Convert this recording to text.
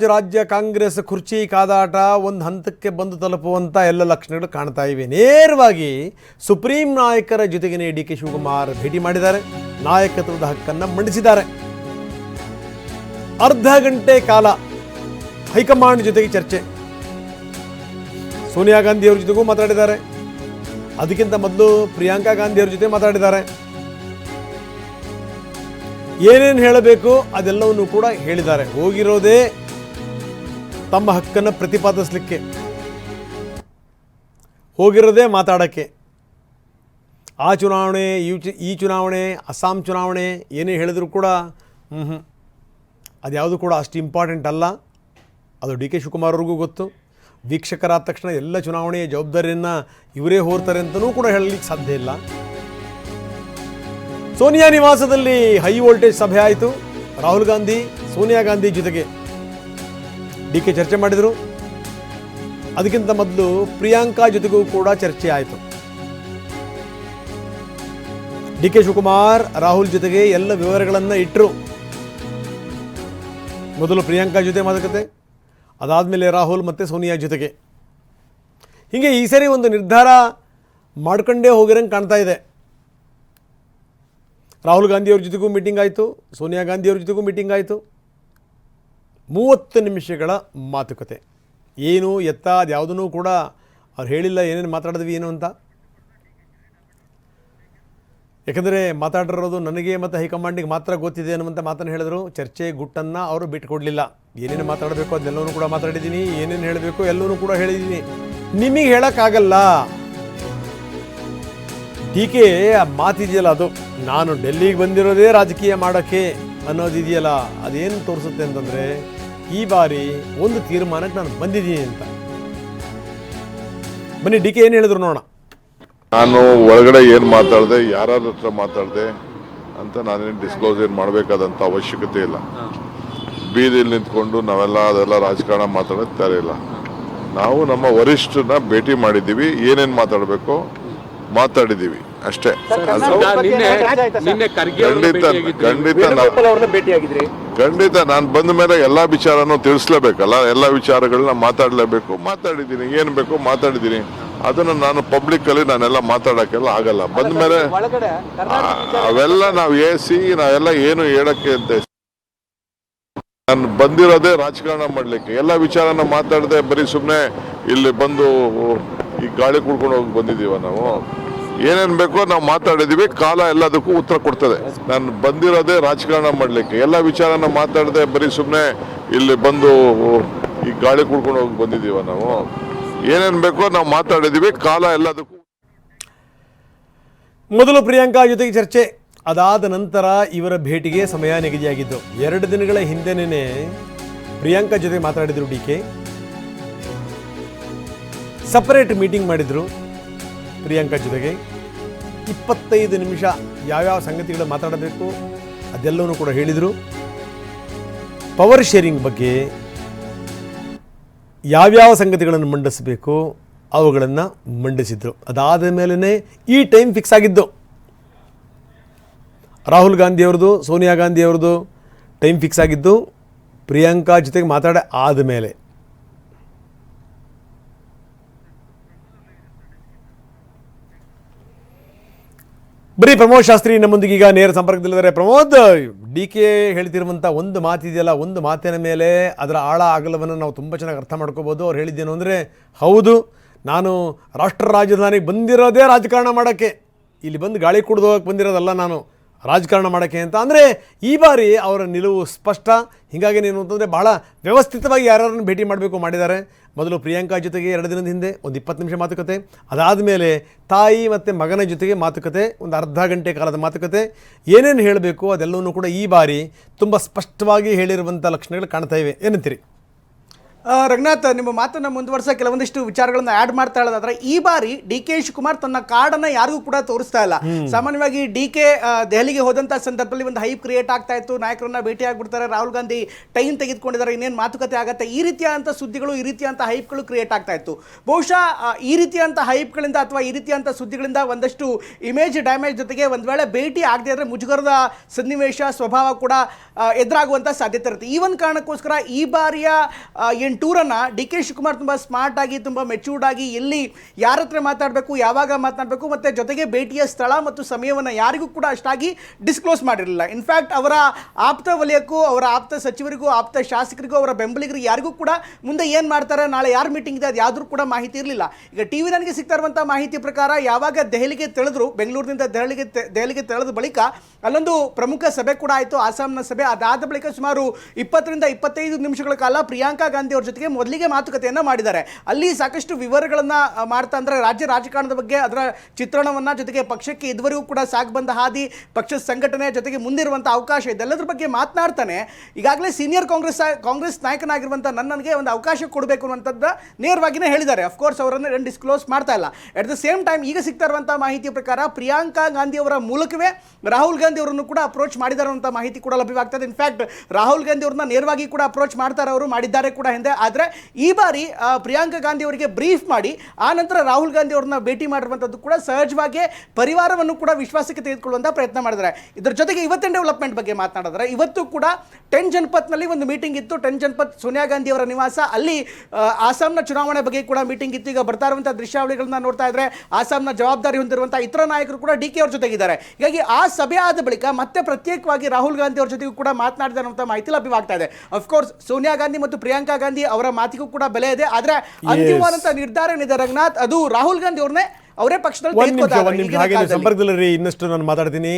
ರಾಜ್ಯ ಕಾಂಗ್ರೆಸ್ ಕುರ್ಚಿ ಕಾದಾಟ ಒಂದು ಹಂತಕ್ಕೆ ಬಂದು ತಲುಪುವಂಥ ಎಲ್ಲ ಲಕ್ಷಣಗಳು ಕಾಣ್ತಾ ಇವೆ. ನೇರವಾಗಿ ಸುಪ್ರೀಂ ನಾಯಕರ ಜೊತೆಗೇ ಡಿ ಕೆ ಶಿವಕುಮಾರ್ ಭೇಟಿ ಮಾಡಿದ್ದಾರೆ, ನಾಯಕತ್ವದ ಹಕ್ಕನ್ನು ಮಂಡಿಸಿದ್ದಾರೆ. ಅರ್ಧ ಗಂಟೆ ಕಾಲ ಹೈಕಮಾಂಡ್ ಜೊತೆಗೆ ಚರ್ಚೆ. ಸೋನಿಯಾ ಗಾಂಧಿ ಅವರ ಜೊತೆಗೂ ಮಾತಾಡಿದ್ದಾರೆ, ಅದಕ್ಕಿಂತ ಮೊದಲು ಪ್ರಿಯಾಂಕಾ ಗಾಂಧಿ ಅವರ ಜೊತೆ ಮಾತಾಡಿದ್ದಾರೆ. ಏನೇನು ಹೇಳಬೇಕು ಅದೆಲ್ಲವನ್ನು ಕೂಡ ಹೇಳಿದ್ದಾರೆ. ಹೋಗಿರೋದೇ ತಮ್ಮ ಹಕ್ಕನ್ನು ಪ್ರತಿಪಾದಿಸಲಿಕ್ಕೆ, ಹೋಗಿರೋದೇ ಮಾತಾಡೋಕ್ಕೆ. ಆ ಚುನಾವಣೆ, ಈ ಚುನಾವಣೆ, ಅಸ್ಸಾಂ ಚುನಾವಣೆ ಏನೇ ಹೇಳಿದ್ರು ಕೂಡ ಅದ್ಯಾವುದು ಕೂಡ ಅಷ್ಟು ಇಂಪಾರ್ಟೆಂಟ್ ಅಲ್ಲ. ಅದು ಡಿ ಕೆ ಶಿವಕುಮಾರ್ ಅವ್ರಿಗೂ ಗೊತ್ತು. ವೀಕ್ಷಕರಾದ ತಕ್ಷಣ ಎಲ್ಲ ಚುನಾವಣೆಯ ಜವಾಬ್ದಾರಿಯನ್ನು ಇವರೇ ಹೊರ್ತಾರೆ ಅಂತಲೂ ಕೂಡ ಹೇಳಲಿಕ್ಕೆ ಸಾಧ್ಯ ಇಲ್ಲ. ಸೋನಿಯಾ ನಿವಾಸದಲ್ಲಿ ಹೈ ವೋಲ್ಟೇಜ್ ಸಭೆ ಆಯಿತು. ರಾಹುಲ್ ಗಾಂಧಿ, ಸೋನಿಯಾ ಗಾಂಧಿ ಜೊತೆಗೆ ಡಿ ಕೆ ಚರ್ಚೆ ಮಾಡಿದರು. ಅದಕ್ಕಿಂತ ಮೊದಲು ಪ್ರಿಯಾಂಕಾ ಜೊತೆಗೂ ಕೂಡ ಚರ್ಚೆ ಆಯಿತು. ಡಿ ಕೆ ಶಿವಕುಮಾರ್ ರಾಹುಲ್ ಜೊತೆಗೆ ಎಲ್ಲ ವಿವರಗಳನ್ನು ಇಟ್ಟರು. ಮೊದಲು ಪ್ರಿಯಾಂಕಾ ಜೊತೆ ಮಾತುಕತೆ, ಅದಾದಮೇಲೆ ರಾಹುಲ್ ಮತ್ತು ಸೋನಿಯಾ ಜೊತೆಗೆ. ಹೀಗೆ ಈ ಸರಿ ಒಂದು ನಿರ್ಧಾರ ಮಾಡ್ಕೊಂಡೇ ಹೋಗಿರಂಗೆ ಕಾಣ್ತಾ ಇದೆ. ರಾಹುಲ್ ಗಾಂಧಿಯವ್ರ ಜೊತೆಗೂ ಮೀಟಿಂಗ್ ಆಯಿತು, ಸೋನಿಯಾ ಗಾಂಧಿಯವ್ರ ಜೊತೆಗೂ ಮೀಟಿಂಗ್ ಆಯಿತು. 30 ನಿಮಿಷಗಳ ಮಾತುಕತೆ. ಏನು ಎತ್ತ ಅದ್ಯಾವುದೂ ಕೂಡ ಅವ್ರು ಹೇಳಿಲ್ಲ ಏನೇನು ಮಾತಾಡಿದ್ವಿ ಏನು ಅಂತ. ಯಾಕಂದರೆ ಮಾತಾಡಿರೋದು ನನಗೆ ಮತ್ತು ಹೈಕಮಾಂಡಿಗೆ ಮಾತ್ರ ಗೊತ್ತಿದೆ ಅನ್ನುವಂಥ ಮಾತನ್ನು ಹೇಳಿದ್ರು. ಚರ್ಚೆ ಗುಟ್ಟನ್ನು ಅವರು ಬಿಟ್ಟುಕೊಡಲಿಲ್ಲ. ಏನೇನು ಮಾತಾಡಬೇಕು ಅದೆಲ್ಲವೂ ಕೂಡ ಮಾತಾಡಿದ್ದೀನಿ, ಏನೇನು ಹೇಳಬೇಕು ಎಲ್ಲವೂ ಕೂಡ ಹೇಳಿದ್ದೀನಿ. ನಿಮಗೆ ಹೇಳೋಕ್ಕಾಗಲ್ಲ. ಡಿ ಕೆ ಆ ಮಾತಿದೆಯಲ್ಲ, ಅದು ನಾನು ಡೆಲ್ಲಿಗೆ ಬಂದಿರೋದೇ ರಾಜಕೀಯ ಮಾಡೋಕ್ಕೆ ಅನ್ನೋದಿದೆಯಲ್ಲ, ಅದೇನು ತೋರಿಸುತ್ತೆ ಅಂತಂದರೆ ಈ ಬಾರಿ ಒಂದು ತೀರ್ಮಾನಕ್ಕೆ ನಾನು ಬಂದಿದ್ದೀನಿ ಅಂತ. ಬನ್ನಿ ಡಿ ಕೆ ಏನು ಹೇಳಿದ್ರು ನೋಡೋಣ. ನಾನು ಒಳಗಡೆ ಏನು ಮಾತಾಡಿದೆ, ಯಾರ ಹತ್ರ ಮಾತಾಡಿದೆ ಅಂತ ನಾನೇನು ಡಿಸ್ಕ್ಲೋಸ್ ಏನು ಮಾಡಬೇಕಾದಂಥ ಅವಶ್ಯಕತೆ ಇಲ್ಲ. ಬೀದಿಯಲ್ಲಿ ನಿಂತ್ಕೊಂಡು ನಾವೆಲ್ಲ ಅದೆಲ್ಲ ರಾಜಕಾರಣ ಮಾತಾಡೋದು ತಯಾರಿಲ್ಲ. ಇಲ್ಲ. ನಾವು ನಮ್ಮ ವರಿಷ್ಠರನ್ನ ಭೇಟಿ ಮಾಡಿದ್ದೀವಿ, ಏನೇನು ಮಾತಾಡಬೇಕು ಮಾತಾಡಿದ್ದೀವಿ ಅಷ್ಟೇ. ಖಂಡಿತ ನಾನು ಬಂದ ಮೇಲೆ ಎಲ್ಲ ವಿಚಾರನೂ ತಿಳಿಸ್ಲೇಬೇಕಲ್ಲ, ಎಲ್ಲ ವಿಚಾರಗಳನ್ನ ಮಾತಾಡಲೇಬೇಕು. ಮಾತಾಡಿದ್ದೀನಿ, ಏನು ಬೇಕು ಮಾತಾಡಿದ್ದೀನಿ. ಅದನ್ನು ನಾನು ಪಬ್ಲಿಕ್ಕಲ್ಲಿ ನಾನೆಲ್ಲ ಮಾತಾಡೋಕ್ಕೆಲ್ಲ ಆಗಲ್ಲ. ಬಂದ ಮೇಲೆ ಅವೆಲ್ಲ ನಾವು ನಾವೆಲ್ಲ ಏನು ಹೇಳಕ್ಕೆ ಅಂತ. ನಾನು ಬಂದಿರೋದೇ ರಾಜಕಾರಣ ಮಾಡಲಿಕ್ಕೆ. ಎಲ್ಲ ವಿಚಾರನ ಮಾತಾಡದೆ ಬರೀ ಸುಮ್ಮನೆ ಇಲ್ಲಿ ಬಂದು ಈ ಗಾಳಿ ಕುಡ್ಕೊಂಡು ಹೋಗಿ ಬಂದಿದ್ದೀವ ನಾವು. ಏನೇನು ಬೇಕೋ ನಾವು ಮಾತಾಡಿದ್ದೀವಿ, ಕಾಲ ಎಲ್ಲದಕ್ಕೂ ಉತ್ತರ ಕೊಡ್ತದೆ. ನಾನು ಬಂದಿರೋದೇ ರಾಜಕಾರಣ ಮಾಡಲಿಕ್ಕೆ. ಎಲ್ಲ ವಿಚಾರನ ಮಾತಾಡದೆ ಬರೀ ಸುಮ್ಮನೆ ಇಲ್ಲಿ ಬಂದು ಈ ಗಾಳಿ ಕುಡ್ಕೊಂಡು ಹೋಗಿ ಬಂದಿದ್ದೀವ ನಾವು. ಏನೇನು ಬೇಕೋ ನಾವು ಮಾತಾಡಿದ್ದೀವಿ, ಕಾಲ ಎಲ್ಲದಕ್ಕೂ. ಮೊದಲು ಪ್ರಿಯಾಂಕಾ ಜೊತೆಗೆ ಚರ್ಚೆ, ಅದಾದ ನಂತರ ಇವರ ಭೇಟಿಗೆ ಸಮಯ ನಿಗದಿಯಾಗಿದ್ದು. 2 ದಿನಗಳ ಹಿಂದೆನೇ ಪ್ರಿಯಾಂಕಾ ಜೊತೆ ಮಾತಾಡಿದರು ಡಿ ಕೆ. ಸಪರೇಟ್ ಮೀಟಿಂಗ್ ಮಾಡಿದರು ಪ್ರಿಯಾಂಕಾ ಜೊತೆಗೆ. 25 ನಿಮಿಷ ಯಾವ್ಯಾವ ಸಂಗತಿಗಳು ಮಾತಾಡಬೇಕು ಅದೆಲ್ಲವೂ ಕೂಡ ಹೇಳಿದರು. ಪವರ್ ಶೇರಿಂಗ್ ಬಗ್ಗೆ ಯಾವ್ಯಾವ ಸಂಗತಿಗಳನ್ನು ಮಂಡಿಸಬೇಕು ಅವುಗಳನ್ನು ಮಂಡಿಸಿದ್ರು. ಅದಾದ ಮೇಲೇ ಈ ಟೈಮ್ ಫಿಕ್ಸ್ ಆಗಿದ್ದು. ರಾಹುಲ್ ಗಾಂಧಿ ಅವ್ರದ್ದು, ಸೋನಿಯಾ ಗಾಂಧಿ ಅವ್ರದ್ದು ಟೈಮ್ ಫಿಕ್ಸ್ ಆಗಿದ್ದು ಪ್ರಿಯಾಂಕಾ ಜೊತೆಗೆ ಮಾತಾಡ ಆದಮೇಲೆ. ಬರೀ ಪ್ರಮೋದ್ ಶಾಸ್ತ್ರಿ ನಮ್ಮೊಂದಿಗೆ ಈಗ ನೇರ ಸಂಪರ್ಕದಲ್ಲಿದ್ದಾರೆ. ಪ್ರಮೋದ್, ಡಿ ಕೆ ಹೇಳ್ತಿರುವಂಥ ಒಂದು ಮಾತಿದೆಯಲ್ಲ, ಒಂದು ಮಾತಿನ ಮೇಲೆ ಅದರ ಆಳ ಅಗಲವನ್ನು ನಾವು ತುಂಬ ಚೆನ್ನಾಗಿ ಅರ್ಥ ಮಾಡ್ಕೋಬೋದು. ಅವ್ರು ಹೇಳಿದ್ದೇನು ಅಂದರೆ, ಹೌದು ನಾನು ರಾಷ್ಟ್ರ ರಾಜಧಾನಿಗೆ ಬಂದಿರೋದೇ ರಾಜಕಾರಣ ಮಾಡೋಕ್ಕೆ, ಇಲ್ಲಿ ಬಂದು ಗಾಳಿ ಕುಡಿದು ಹೋಗಕ್ಕೆ ಬಂದಿರೋದಲ್ಲ, ನಾನು ರಾಜಕಾರಣ ಮಾಡೋಕ್ಕೆ ಅಂತ. ಅಂದರೆ ಈ ಬಾರಿ ಅವರ ನಿಲುವು ಸ್ಪಷ್ಟ. ಹೀಗಾಗಿ ಏನು ಅಂತಂದರೆ ಬಹಳ ವ್ಯವಸ್ಥಿತವಾಗಿ ಯಾರ್ಯಾರನ್ನು ಭೇಟಿ ಮಾಡಬೇಕು ಮಾಡಿದ್ದಾರೆ. ಮೊದಲು ಪ್ರಿಯಾಂಕಾ ಜೊತೆಗೆ 2 ದಿನದ ಹಿಂದೆ ಒಂದು 20 ನಿಮಿಷ ಮಾತುಕತೆ, ಅದಾದಮೇಲೆ ತಾಯಿ ಮತ್ತು ಮಗನ ಜೊತೆಗೆ ಮಾತುಕತೆ, ಒಂದು ಅರ್ಧ ಗಂಟೆ ಕಾಲದ ಮಾತುಕತೆ. ಏನೇನು ಹೇಳಬೇಕು ಅದೆಲ್ಲವೂ ಕೂಡ ಈ ಬಾರಿ ತುಂಬ ಸ್ಪಷ್ಟವಾಗಿ ಹೇಳಿರುವಂಥ ಲಕ್ಷಣಗಳು ಕಾಣ್ತಾ ಇವೆ. ಏನಂತೀರಿ? ರಂಗನಾಥ್, ನಿಮ್ಮ ಮಾತನ್ನ ಮುಂದುವರ್ಸ ಕೆಲವೊಂದಿಷ್ಟು ವಿಚಾರಗಳನ್ನ ಆಡ್ ಮಾಡ್ತಾ ಹೇಳೋದಾದ್ರೆ, ಈ ಬಾರಿ ಡಿ ಕೆ ಶಿವಕುಮಾರ್ ತನ್ನ ಕಾರ್ಡನ್ನ ಯಾರಿಗೂ ಕೂಡ ತೋರಿಸ್ತಾ ಇಲ್ಲ. ಸಾಮಾನ್ಯವಾಗಿ ಡಿ ಕೆ ದೆಹಲಿಗೆ ಹೋದಂತ ಸಂದರ್ಭದಲ್ಲಿ ಒಂದು ಹೈಪ್ ಕ್ರಿಯೇಟ್ ಆಗ್ತಾ ಇತ್ತು, ನಾಯಕರನ್ನ ಭೇಟಿ ಆಗ್ಬಿಡ್ತಾರೆ, ರಾಹುಲ್ ಗಾಂಧಿ ಟೈಮ್ ತೆಗೆದುಕೊಂಡಿದ್ದಾರೆ, ಇನ್ನೇನು ಮಾತುಕತೆ ಆಗತ್ತೆ, ಈ ರೀತಿಯಾದಂಥ ಸುದ್ದಿಗಳು, ಈ ರೀತಿಯಂತ ಹೈಪ್ಗಳು ಕ್ರಿಯೇಟ್ ಆಗ್ತಾ ಇತ್ತು. ಬಹುಶಃ ಈ ರೀತಿಯಂತ ಹೈಪ್ಗಳಿಂದ ಅಥವಾ ಈ ರೀತಿಯಂತ ಸುದ್ದಿಗಳಿಂದ ಒಂದಷ್ಟು ಇಮೇಜ್ ಡ್ಯಾಮೇಜ್ ಜೊತೆಗೆ ಒಂದ್ ವೇಳೆ ಭೇಟಿ ಆಗದೆ ಇದ್ರೆ ಮುಜುಗರದ ಸನ್ನಿವೇಶ ಸ್ವಭಾವ ಕೂಡ ಎದುರಾಗುವಂತ ಸಾಧ್ಯತೆ ಇರುತ್ತೆ. ಈ ಒಂದು ಕಾರಣಕ್ಕೋಸ್ಕರ ಈ ಬಾರಿಯ ಟೂರನ್ನ ಡಿ ಕೆ ಶಿವಕುಮಾರ್ ತುಂಬಾ ಸ್ಮಾರ್ಟ್ ಆಗಿ, ತುಂಬಾ ಮೆಚೂರ್ಡ್ ಆಗಿ, ಎಲ್ಲಿ ಯಾರ ಹತ್ರ ಮಾತಾಡಬೇಕು, ಯಾವಾಗ ಮಾತನಾಡಬೇಕು, ಮತ್ತೆ ಜೊತೆಗೆ ಭೇಟಿಯ ಸ್ಥಳ ಮತ್ತು ಸಮಯವನ್ನು ಯಾರಿಗೂ ಕೂಡ ಅಷ್ಟಾಗಿ ಡಿಸ್ಕ್ಲೋಸ್ ಮಾಡಿರಲಿಲ್ಲ. ಇನ್ಫ್ಯಾಕ್ಟ್ ಅವರ ಆಪ್ತ ವಲಯಕ್ಕೂ, ಅವರ ಆಪ್ತ ಸಚಿವರಿಗೂ, ಆಪ್ತ ಶಾಸಕರಿಗೂ, ಅವರ ಬೆಂಬಲಿಗರಿಗೆ ಯಾರಿಗೂ ಕೂಡ ಮುಂದೆ ಏನು ಮಾಡ್ತಾರೆ, ನಾಳೆ ಯಾರು ಮೀಟಿಂಗ್ ಇದೆ, ಅದು ಯಾವ್ದು ಕೂಡ ಮಾಹಿತಿ ಇರಲಿಲ್ಲ. ಈಗ ಟಿವಿ ನನಗೆ ಸಿಗ್ತಾ ಇರುವಂತಹ ಮಾಹಿತಿ ಪ್ರಕಾರ ಯಾವಾಗ ದೆಹಲಿಗೆ ತೆಳೆದ್ರು, ಬೆಂಗಳೂರಿನಿಂದ ದೆಹಲಿಗೆ ತೆಳೆದ ಬಳಿಕ ಅಲ್ಲೊಂದು ಪ್ರಮುಖ ಸಭೆ ಕೂಡ ಆಯಿತು, ಆಸಾಂನ ಸಭೆ. ಅದಾದ ಬಳಿಕ ಸುಮಾರು 20 ರಿಂದ 25 ನಿಮಿಷಗಳ ಕಾಲ ಪ್ರಿಯಾಂಕಾ ಗಾಂಧಿ ಅವ್ರ ಜೊತೆಗೆ ಮೊದಲಿಗೆ ಮಾತುಕತೆಯನ್ನ ಮಾಡಿದ್ದಾರೆ. ಅಲ್ಲಿ ಸಾಕಷ್ಟು ವಿವರಗಳನ್ನ ಮಾಡ್ತಾ, ಅಂದ್ರೆ ರಾಜ್ಯ ರಾಜಕಾರಣದ ಬಗ್ಗೆ, ಅದರ ಚಿತ್ರಣವನ್ನ, ಜೊತೆಗೆ ಪಕ್ಷಕ್ಕೆ ಇದುವರೆಗೂ ಕೂಡ ಸಾಗಿ ಬಂದ ಹಾದಿ, ಪಕ್ಷದ ಸಂಘಟನೆ, ಜೊತೆಗೆ ಮುಂದಿರುವಂತಹ ಅವಕಾಶ, ಇದೆಲ್ಲದ್ರ ಬಗ್ಗೆ ಮಾತನಾಡ್ತಾನೆ. ಈಗಾಗಲೇ ಸೀನಿಯರ್ ಕಾಂಗ್ರೆಸ್ ನಾಯಕನಾಗಿರುವಂತಹ ನನಗೆ ಒಂದು ಅವಕಾಶ ಕೊಡಬೇಕು ಅನ್ನುವಂಥದ್ದು ನೇರವಾಗಿಯೇ ಹೇಳಿದ್ದಾರೆ. ಅಫ್ಕೋರ್ಸ್ ಅವರನ್ನು ಡಿಸ್ಕ್ಲೋಸ್ ಮಾಡ್ತಾ ಇಲ್ಲ. ಅಟ್ ದ ಸೇಮ್ ಟೈಮ್ ಈಗ ಸಿಗ್ತಾ ಇರುವಂತಹ ಮಾಹಿತಿಯ ಪ್ರಕಾರ ಪ್ರಿಯಾಂಕಾ ಗಾಂಧಿ ಅವರ ಮೂಲಕವೇ ರಾಹುಲ್ ಗಾಂಧಿ ಅವರನ್ನು ಕೂಡ ಅಪ್ರೋಚ್ ಮಾಡಿದ್ದಾರೆ ಅಂತ ಮಾಹಿತಿ ಕೂಡ ಲಭ್ಯವಾಗ್ತದೆ. ಇನ್ಫ್ಯಾಕ್ಟ್ ರಾಹುಲ್ ಗಾಂಧಿ ಅವ್ರನ್ನ ನೇರವಾಗಿ ಕೂಡ ಅಪ್ರೋಚ್ ಮಾಡ್ತಾರೆ, ಅವರು ಮಾಡಿದ್ದಾರೆ ಕೂಡ ಹಿಂದೆ. ಆದರೆ ಈ ಬಾರಿ ಪ್ರಿಯಾಂಕಾ ಗಾಂಧಿ ಅವರಿಗೆ ಬ್ರೀಫ್ ಮಾಡಿ ಆ ನಂತರ ರಾಹುಲ್ ಗಾಂಧಿ ಅವ್ರನ್ನ ಭೇಟಿ ಮಾಡಿರುವಂಥದ್ದು ಕೂಡ ಸಹಜವಾಗಿ ಪರಿವಾರವನ್ನು ಕೂಡ ವಿಶ್ವಾಸಕ್ಕೆ ತೆಗೆದುಕೊಳ್ಳುವಂಥ ಪ್ರಯತ್ನ ಮಾಡಿದ್ದಾರೆ. ಇದರ ಜೊತೆಗೆ ಇವತ್ತಿನ ಡೆವಲಪ್ಮೆಂಟ್ ಬಗ್ಗೆ ಮಾತನಾಡಿದ್ರೆ, ಇವತ್ತು ಕೂಡ 10 ಜನಪಥ್ನಲ್ಲಿ ಒಂದು ಮೀಟಿಂಗ್ ಇತ್ತು. 10 ಜನಪಥ್ ಸೋನಿಯಾ ಗಾಂಧಿ ಅವರ ನಿವಾಸ, ಅಲ್ಲಿ ಆಸಾಂನ ಚುನಾವಣೆ ಬಗ್ಗೆ ಕೂಡ ಮೀಟಿಂಗ್ ಇತ್ತು. ಈಗ ಬರ್ತಾ ಇರುವಂತಹ ದೃಶ್ಯಾವಳಿಗಳನ್ನ ನೋಡ್ತಾ ಇದ್ರೆ ಆಸಾಂನ ಜವಾಬ್ದಾರಿ ಹೊಂದಿರುವಂತಹ ಇತರ ನಾಯಕರು ಕೂಡ ಡಿ ಕೆ ಅವ್ರ ಜೊತೆಗಿದ್ದಾರೆ. ಹೀಗಾಗಿ ಆ ಸಭೆ ಆದ ಬಳಿಕ ಮತ್ತೆ ಪ್ರತ್ಯೇಕವಾಗಿ ರಾಹುಲ್ ಗಾಂಧಿ ಅವ್ರ ಜೊತೆಗೂ ಕೂಡ ಮಾತನಾಡಿದ ಅನ್ನುವಂಥ ಮಾಹಿತಿ ಲಭ್ಯವಾಗ್ತಾ ಇದೆ. ಅಫ್ಕೋರ್ಸ್ ಸೋನಿಯಾ ಗಾಂಧಿ ಮತ್ತು ಪ್ರಿಯಾಂಕಾ ಗಾಂಧಿ ಅವರ ಮಾತಿಗೂ ಕೂಡ ಬೆಲೆ ಇದೆ. ಆದ್ರೆ ಅಂತಿಮವಾದಂತಹ ನಿರ್ಧಾರ ಏನಿದೆ ರಂಗನಾಥ್, ಅದು ರಾಹುಲ್ ಗಾಂಧಿ ಅವ್ರನ್ನೇ ಅವರೇ ಪಕ್ಷದಲ್ಲಿ ಸಂಪರ್ಕದಲ್ಲಿ ಇನ್ನಷ್ಟು ನಾನು ಮಾತಾಡ್ತೀನಿ.